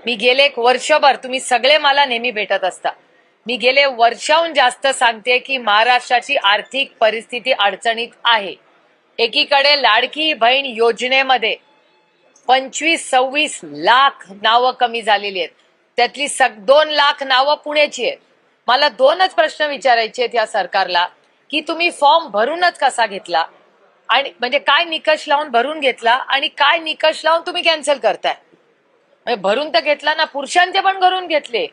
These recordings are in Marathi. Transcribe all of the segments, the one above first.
मी गेले एक वर्षभर, तुम्ही सगळे मला नेहमी भेटत असता, मी गेले वर्षाहून जास्त सांगते की महाराष्ट्राची आर्थिक परिस्थिती अडचणीत आहे. एकीकडे लाडकी बहीण योजनेमध्ये 25-26 लाख नावं कमी झालेली आहेत, त्यातली 2 लाख नावं पुण्याची आहेत. मला 2च प्रश्न विचारायचे आहेत या सरकारला की तुम्ही फॉर्म भरूनच कसा घेतला, आणि म्हणजे काय निकष लावून भरून घेतला आणि काय निकष लावून तुम्ही कॅन्सल करताय. म्हणजे भरून तर घेतला ना, पुरुषांचे पण भरून घेतले.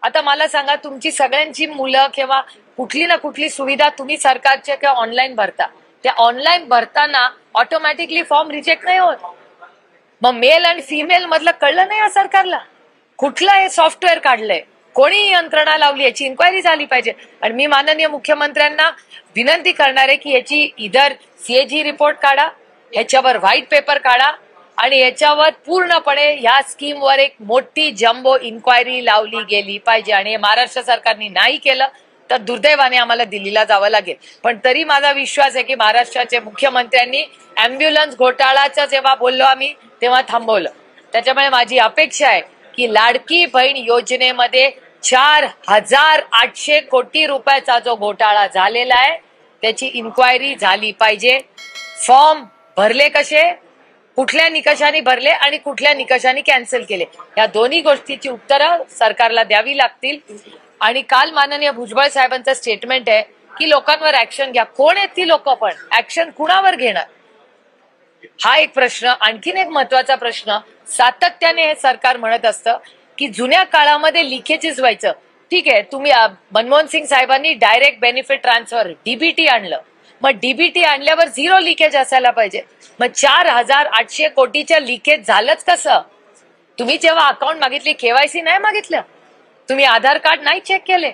आता मला सांगा, तुमची सगळ्यांची मुलं किंवा कुठली ना कुठली सुविधा तुम्ही सरकारच्या किंवा ऑनलाईन भरता, त्या ऑनलाईन भरताना ऑटोमॅटिकली फॉर्म रिजेक्ट नाही होत. मग मेल आणि फिमेल मधलं कळलं नाही या सरकारला, कुठलं हे सॉफ्टवेअर काढलंय, कोणी यंत्रणा लावली, याची इन्क्वायरी झाली पाहिजे. आणि मी माननीय मुख्यमंत्र्यांना विनंती करणार आहे की याची इधर सीएजी रिपोर्ट काढा, ह्याच्यावर व्हाईट पेपर काढा आणि याच्यावर पूर्णपणे ह्या स्कीमवर एक मोठी जम्बो इन्क्वायरी लावली गेली पाहिजे. आणि महाराष्ट्र सरकारने नाही केलं तर दुर्दैवाने आम्हाला दिल्लीला जावं लागेल. पण तरी माझा विश्वास आहे की महाराष्ट्राचे मुख्यमंत्र्यांनी अँब्युलन्स घोटाळाचं जेव्हा बोललो आम्ही तेव्हा थांबवलं. त्याच्यामुळे माझी अपेक्षा आहे की लाडकी बहीण योजनेमध्ये 4,800 कोटी रुपयाचा जो घोटाळा झालेला आहे त्याची इन्क्वायरी झाली पाहिजे. फॉर्म भरले कसे, कुठल्या निकषाने भरले आणि कुठल्या निकषाने कॅन्सल केले, या दोन्ही गोष्टीची उत्तरं सरकारला द्यावी लागतील. आणि काल माननीय भुजबळ साहेबांचं स्टेटमेंट आहे की लोकांवर ऍक्शन घ्या. कोण आहेत ती लोक, पण ऍक्शन कुणावर घेणार, हा एक प्रश्न. आणखीन एक महत्वाचा प्रश्न, सातत्याने हे सरकार म्हणत असतं की जुन्या काळामध्ये लिकेजेस व्हायचं. ठीक आहे, तुम्ही मनमोहन सिंग साहेबांनी डायरेक्ट बेनिफिट ट्रान्सफर डीबीटी आणलं, मग डीबीटी आणल्यावर 0 लिकेज असायला पाहिजे. मग 4,800 कोटीच्या लिकेज झालंच कसं? तुम्ही जेव्हा अकाउंट मागितली केवायसी नाही मागितलं, तुम्ही आधार कार्ड नाही चेक केले,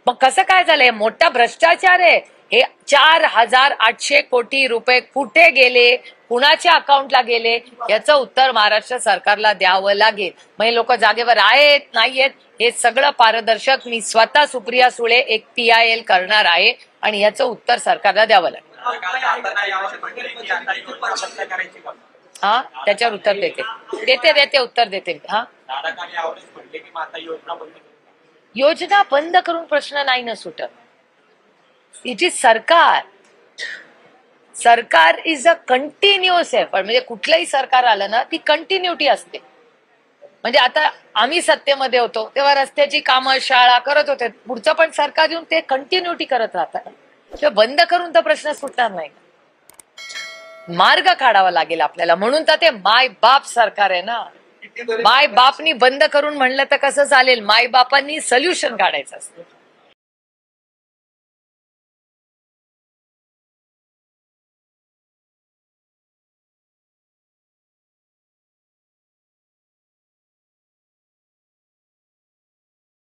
मग कसं काय झालंय? मोठा भ्रष्टाचार आहे. हे 4,800 कोटी रुपये कुठे गेले, कुणाच्या अकाउंटला गेले, याचं उत्तर महाराष्ट्र सरकारला द्यावं लागेल. मग हे लोक जागेवर आहेत नाहीयेत हे सगळं पारदर्शक, मी स्वतः सुप्रिया सुळे एक PIL करणार आहे आणि याचं उत्तर सरकारला द्यावं लागेल. हा, त्याच्यावर उत्तर देते उत्तर देते. हा, योजना बंद करून प्रश्न नाही ना सुटत. इट इज सरकार इज अ कंटिन्युअस एफर्ट. म्हणजे कुठलंही सरकार आलं ना, ती कंटिन्युटी असते. म्हणजे आता आम्ही सत्तेमध्ये होतो तेव्हा रस्त्याची कामं, शाळा करत होते, पुढचं पण सरकार येऊन ते कंटिन्युटी करत राहतात. ते बंद करून तर प्रश्न सुटणार नाही. मार्ग काढावा लागेल आपल्याला. म्हणून तर ते माय बाप सरकार आहे ना. माय बापनी बंद करून म्हणलं तर कसं चालेल, माय बापांनी सोल्युशन काढायचं असतं.